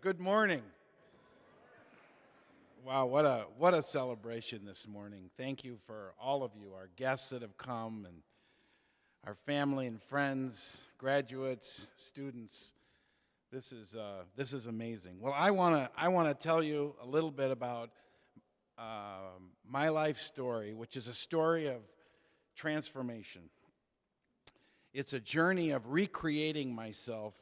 Good morning. Wow, what a celebration this morning. Thank you for all of you, our guests that have come, and our family and friends, graduates, students. This is amazing. Well, I wanna tell you a little bit about my life story, which is a story of transformation. It's a journey of recreating myself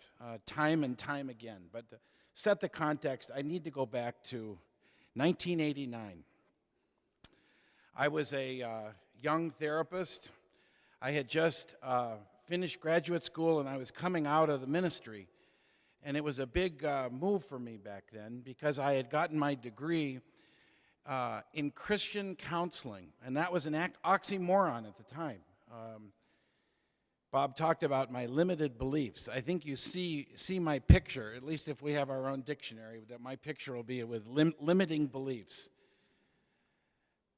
time and time again. But to set the context, I need to go back to 1989. I was a young therapist. I had just finished graduate school and I was coming out of the ministry. And it was a big move for me back then because I had gotten my degree in Christian counseling. And that was an oxymoron at the time. Bob talked about my limited beliefs. I think you see my picture, at least if we have our own dictionary, that my picture will be with limiting beliefs.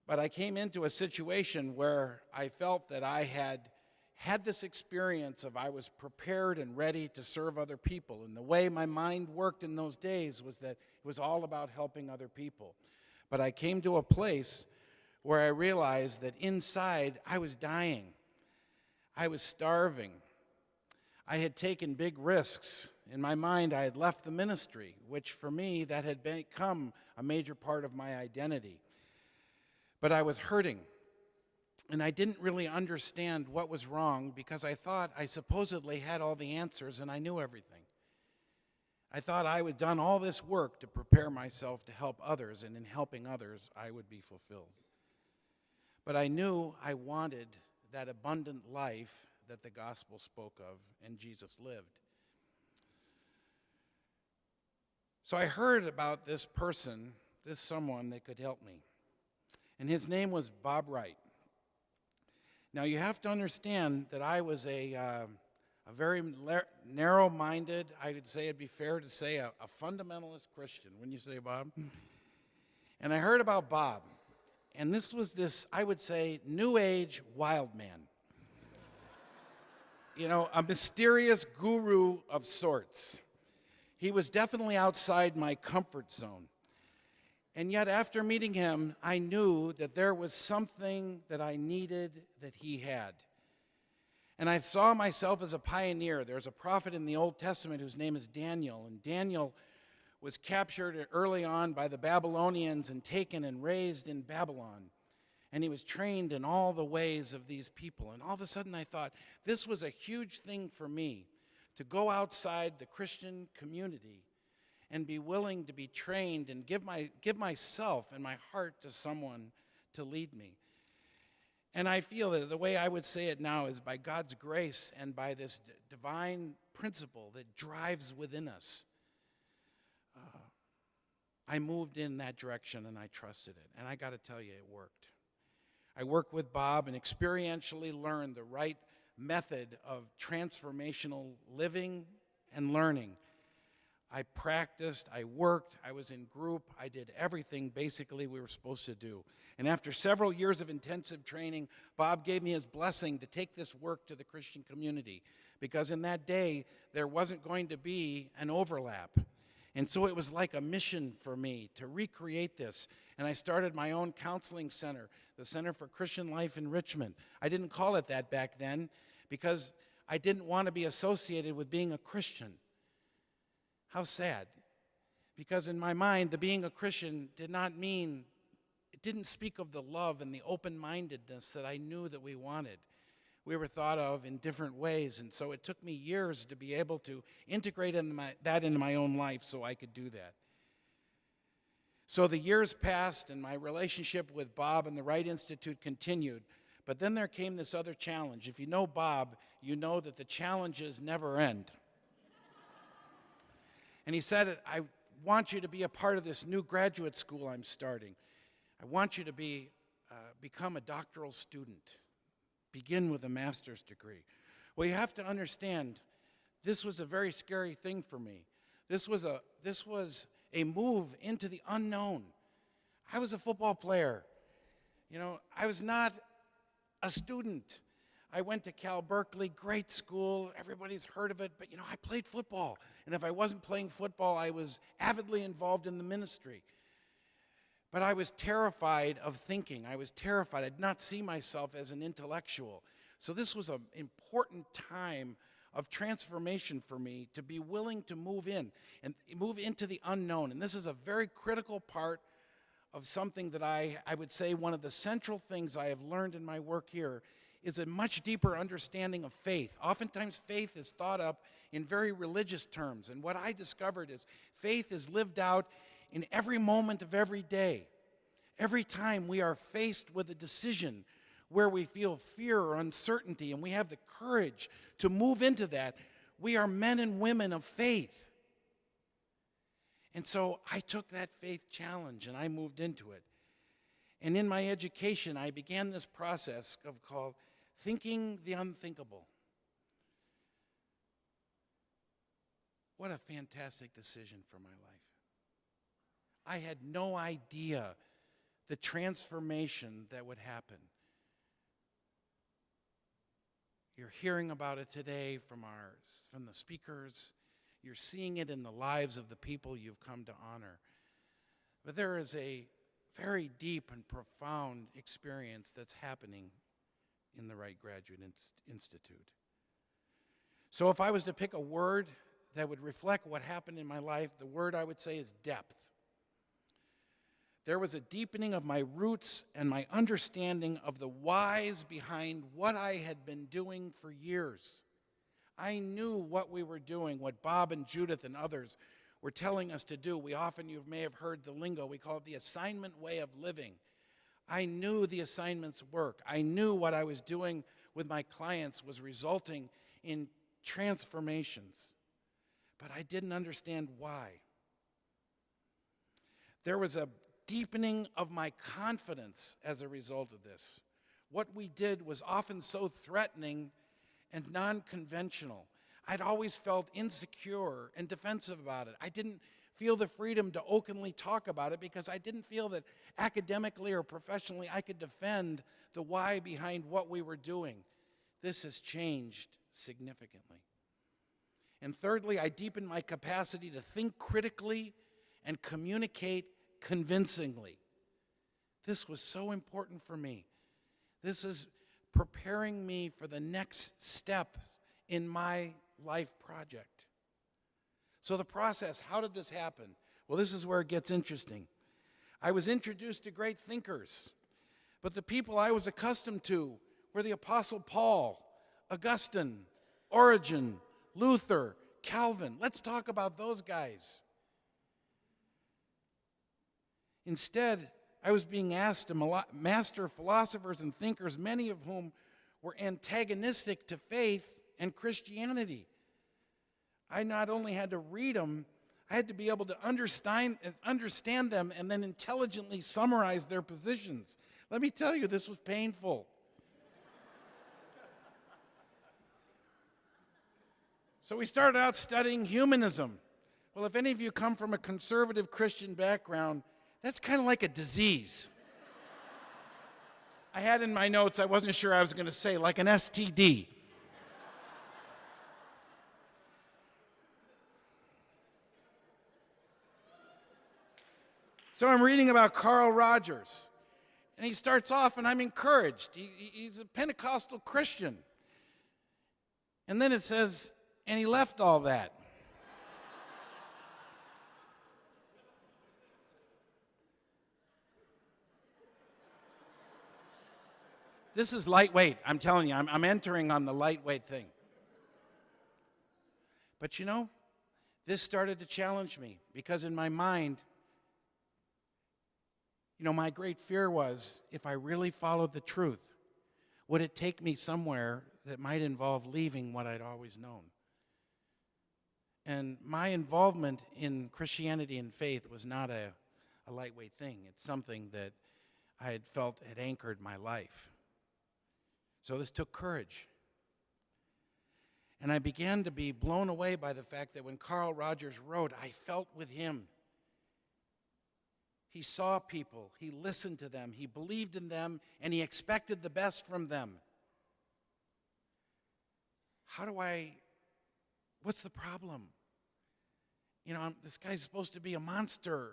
But I came into a situation where I felt that I had this experience of I was prepared and ready to serve other people. And the way my mind worked in those days was that it was all about helping other people. But I came to a place where I realized that inside I was dying. I was starving. I had taken big risks. In my mind, I had left the ministry, which for me, that had become a major part of my identity. But I was hurting, and I didn't really understand what was wrong because I thought I supposedly had all the answers and I knew everything. I thought I had done all this work to prepare myself to help others, and in helping others, I would be fulfilled. But I knew I wanted that abundant life that the gospel spoke of and Jesus lived. So I heard about this person, this someone that could help me. And his name was Bob Wright. Now you have to understand that I was a very narrow-minded, I would say it'd be fair to say a fundamentalist Christian, wouldn't you say, Bob? And I heard about Bob. And this was I would say, New Age wild man. You know, a mysterious guru of sorts. He was definitely outside my comfort zone. And yet, after meeting him, I knew that there was something that I needed that he had. And I saw myself as a pioneer. There's a prophet in the Old Testament whose name is Daniel. And Daniel was captured early on by the Babylonians and taken and raised in Babylon. And he was trained in all the ways of these people. And all of a sudden I thought, this was a huge thing for me, to go outside the Christian community and be willing to be trained and give myself and my heart to someone to lead me. And I feel that the way I would say it now is by God's grace and by this divine principle that drives within us. I moved in that direction and I trusted it. And I got to tell you, it worked. I worked with Bob and experientially learned the right method of transformational living and learning. I practiced, I worked, I was in group, I did everything basically we were supposed to do. And after several years of intensive training, Bob gave me his blessing to take this work to the Christian community, because in that day, there wasn't going to be an overlap. And so it was like a mission for me to recreate this. And I started my own counseling center, the Center for Christian Life Enrichment. I didn't call it that back then because I didn't want to be associated with being a Christian. How sad. Because in my mind, the being a Christian did not mean, it didn't speak of the love and the open-mindedness that I knew that we wanted. We were thought of in different ways, and so it took me years to be able to integrate that into my own life so I could do that. So the years passed, and my relationship with Bob and the Wright Institute continued, but then there came this other challenge. If you know Bob, you know that the challenges never end. And he said, I want you to be a part of this new graduate school I'm starting. I want you to become a doctoral student. Begin with a master's degree. Well, you have to understand, this was a very scary thing for me. This was a move into the unknown. I was a football player. You know, I was not a student. I went to Cal Berkeley, great school, everybody's heard of it, but I played football. And if I wasn't playing football, I was avidly involved in the ministry. But I was terrified of thinking. I was terrified. I did not see myself as an intellectual. So this was an important time of transformation for me, to be willing to move in and move into the unknown. And this is a very critical part of something that I would say one of the central things I have learned in my work here is a much deeper understanding of faith. Oftentimes faith is thought up in very religious terms, and what I discovered is faith is lived out in every moment of every day. Every time we are faced with a decision where we feel fear or uncertainty and we have the courage to move into that, we are men and women of faith. And so I took that faith challenge and I moved into it. And in my education, I began this process called thinking the unthinkable. What a fantastic decision for my life. I had no idea the transformation that would happen. You're hearing about it today from the speakers. You're seeing it in the lives of the people you've come to honor. But there is a very deep and profound experience that's happening in the Wright Graduate Institute. So if I was to pick a word that would reflect what happened in my life, the word I would say is depth. There was a deepening of my roots and my understanding of the whys behind what I had been doing for years. I knew what we were doing, what Bob and Judith and others were telling us to do. You may have heard the lingo, we call it the assignment way of living. I knew the assignment's work. I knew what I was doing with my clients was resulting in transformations, but I didn't understand why. There was a deepening of my confidence as a result of this. What we did was often so threatening and non-conventional. I'd always felt insecure and defensive about it. I didn't feel the freedom to openly talk about it because I didn't feel that academically or professionally I could defend the why behind what we were doing. This has changed significantly. And thirdly, I deepened my capacity to think critically and communicate convincingly. This was so important for me. This is preparing me for the next step in my life project. So the process, how did this happen? Well, this is where it gets interesting. I was introduced to great thinkers, but the people I was accustomed to were the Apostle Paul, Augustine, Origen, Luther, Calvin. Let's talk about those guys. Instead, I was being asked to master philosophers and thinkers, many of whom were antagonistic to faith and Christianity. I not only had to read them, I had to be able to understand them and then intelligently summarize their positions. Let me tell you, this was painful. So we started out studying humanism. Well, if any of you come from a conservative Christian background, that's kind of like a disease. I had in my notes, I wasn't sure I was going to say, like an STD. So I'm reading about Carl Rogers, and he starts off, and I'm encouraged. He's a Pentecostal Christian. And then it says, and he left all that. This is lightweight. I'm telling you, I'm entering on the lightweight thing. But this started to challenge me because in my mind, my great fear was if I really followed the truth, would it take me somewhere that might involve leaving what I'd always known? And my involvement in Christianity and faith was not a lightweight thing. It's something that I had felt had anchored my life. So this took courage. And I began to be blown away by the fact that when Carl Rogers wrote, I felt with him. He saw people, he listened to them, he believed in them, and he expected the best from them. what's the problem? This guy's supposed to be a monster,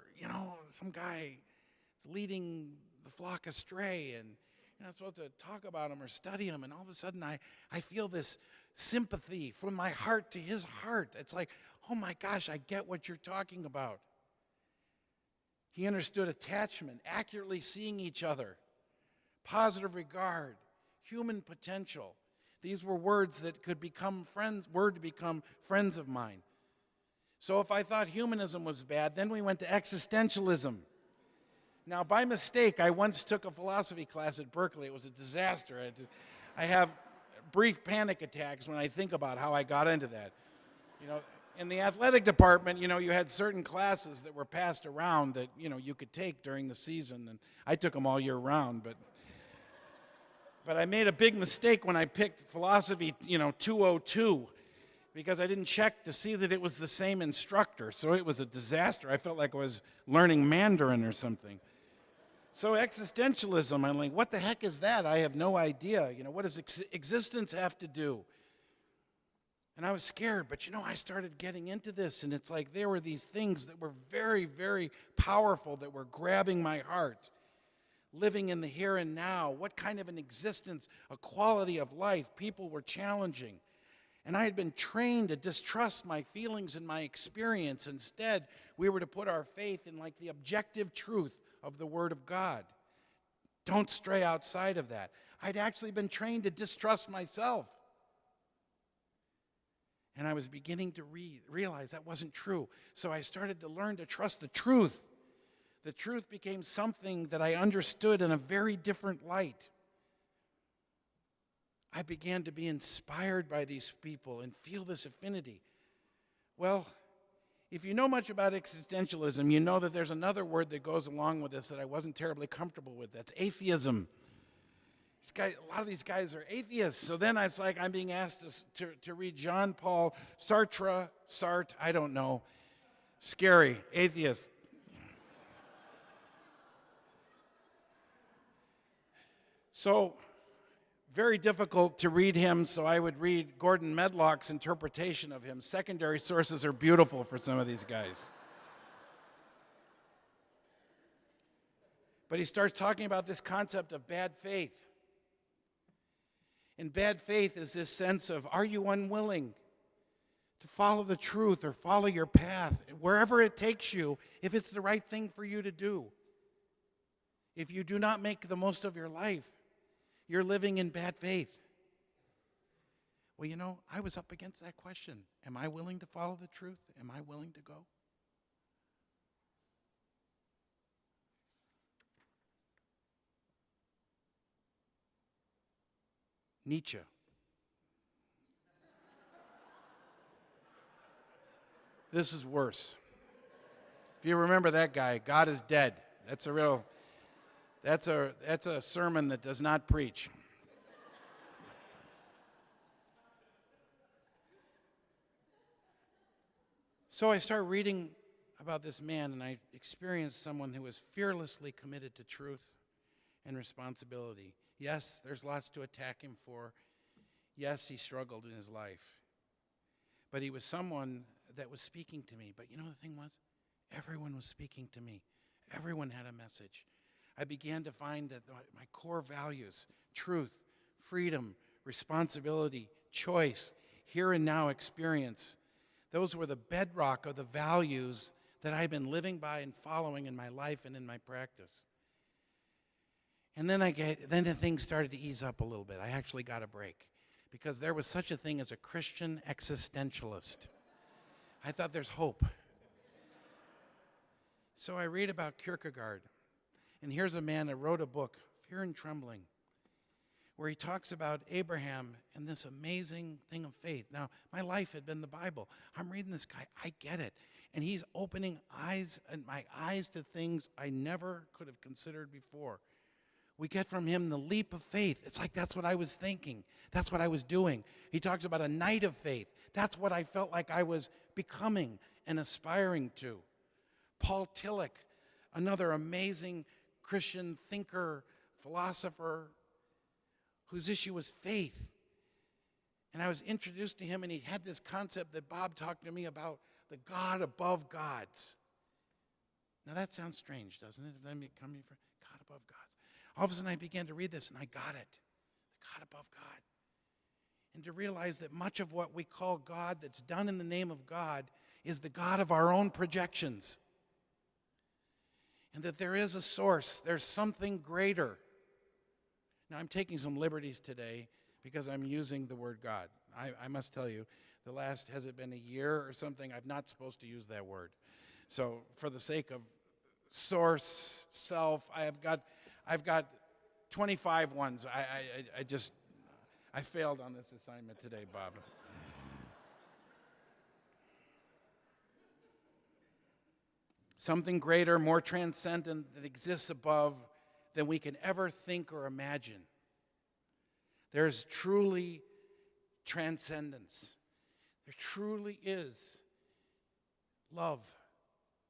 some guy is leading the flock astray, and I'm supposed to talk about him or study him, and all of a sudden I feel this sympathy from my heart to his heart. It's like, oh my gosh, I get what you're talking about. He understood attachment, accurately seeing each other, positive regard, human potential. These were words that could become friends, to become friends of mine. So if I thought humanism was bad, then we went to existentialism. Now, by mistake, I once took a philosophy class at Berkeley. It was a disaster. I have brief panic attacks when I think about how I got into that. In the athletic department, you had certain classes that were passed around that, you could take during the season, and I took them all year round, but I made a big mistake when I picked philosophy, 202, because I didn't check to see that it was the same instructor, so it was a disaster. I felt like I was learning Mandarin or something. So existentialism, I'm like, what the heck is that? I have no idea. What does existence have to do? And I was scared, but I started getting into this, and it's like there were these things that were very, very powerful that were grabbing my heart. Living in the here and now, what kind of an existence, a quality of life people were challenging. And I had been trained to distrust my feelings and my experience. Instead, we were to put our faith in the objective truth of the Word of God. Don't stray outside of that. I'd actually been trained to distrust myself. And I was beginning to realize that wasn't true. So I started to learn to trust the truth. The truth became something that I understood in a very different light. I began to be inspired by these people and feel this affinity. Well, if you know much about existentialism, you know that there's another word that goes along with this that I wasn't terribly comfortable with. That's atheism. A lot of these guys are atheists. So then it's like I'm being asked to read Jean-Paul Sartre, I don't know. Scary, atheist. So, very difficult to read him, so I would read Gordon Medlock's interpretation of him. Secondary sources are beautiful for some of these guys. But he starts talking about this concept of bad faith. And bad faith is this sense of, are you unwilling to follow the truth or follow your path, wherever it takes you, if it's the right thing for you to do? If you do not make the most of your life, you're living in bad faith. Well, I was up against that question. Am I willing to follow the truth? Am I willing to go? Nietzsche. This is worse. If you remember that guy, God is dead. That's a sermon that does not preach. So I started reading about this man, and I experienced someone who was fearlessly committed to truth and responsibility. Yes, there's lots to attack him for. Yes, he struggled in his life. But he was someone that was speaking to me. But the thing was, everyone was speaking to me. Everyone had a message. I began to find that my core values, truth, freedom, responsibility, choice, here and now experience, those were the bedrock of the values that I've been living by and following in my life and in my practice. And then the things started to ease up a little bit. I actually got a break because there was such a thing as a Christian existentialist. I thought there's hope. So I read about Kierkegaard. And here's a man that wrote a book, Fear and Trembling, where he talks about Abraham and this amazing thing of faith. Now, my life had been the Bible. I'm reading this guy. I get it. And he's opening my eyes to things I never could have considered before. We get from him the leap of faith. It's like that's what I was thinking. That's what I was doing. He talks about a night of faith. That's what I felt like I was becoming and aspiring to. Paul Tillich, another amazing Christian thinker, philosopher, whose issue was faith. And I was introduced to him, and he had this concept that Bob talked to me about, the God above gods. Now that sounds strange, doesn't it? Let me come here for God above gods. All of a sudden I began to read this, and I got it. The God above God. And to realize that much of what we call God that's done in the name of God is the God of our own projections. And that there is a source, there's something greater. Now I'm taking some liberties today because I'm using the word God. I must tell you, the last, has it been a year or something, I'm not supposed to use that word. So for the sake of source, self, I've got 25 ones. I failed on this assignment today, Bob. Something greater, more transcendent, that exists above than we can ever think or imagine. There's truly transcendence. There truly is love.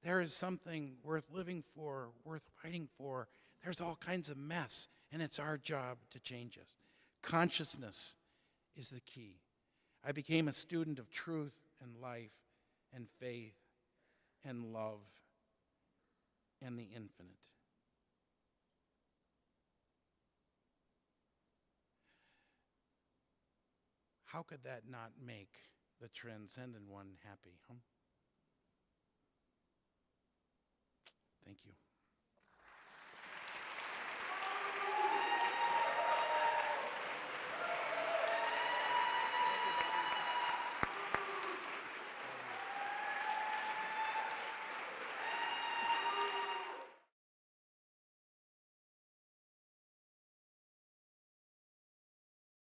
There is something worth living for, worth fighting for. There's all kinds of mess, and it's our job to change us. Consciousness is the key. I became a student of truth and life and faith and love and the infinite. How could that not make the transcendent one happy, huh? Thank you.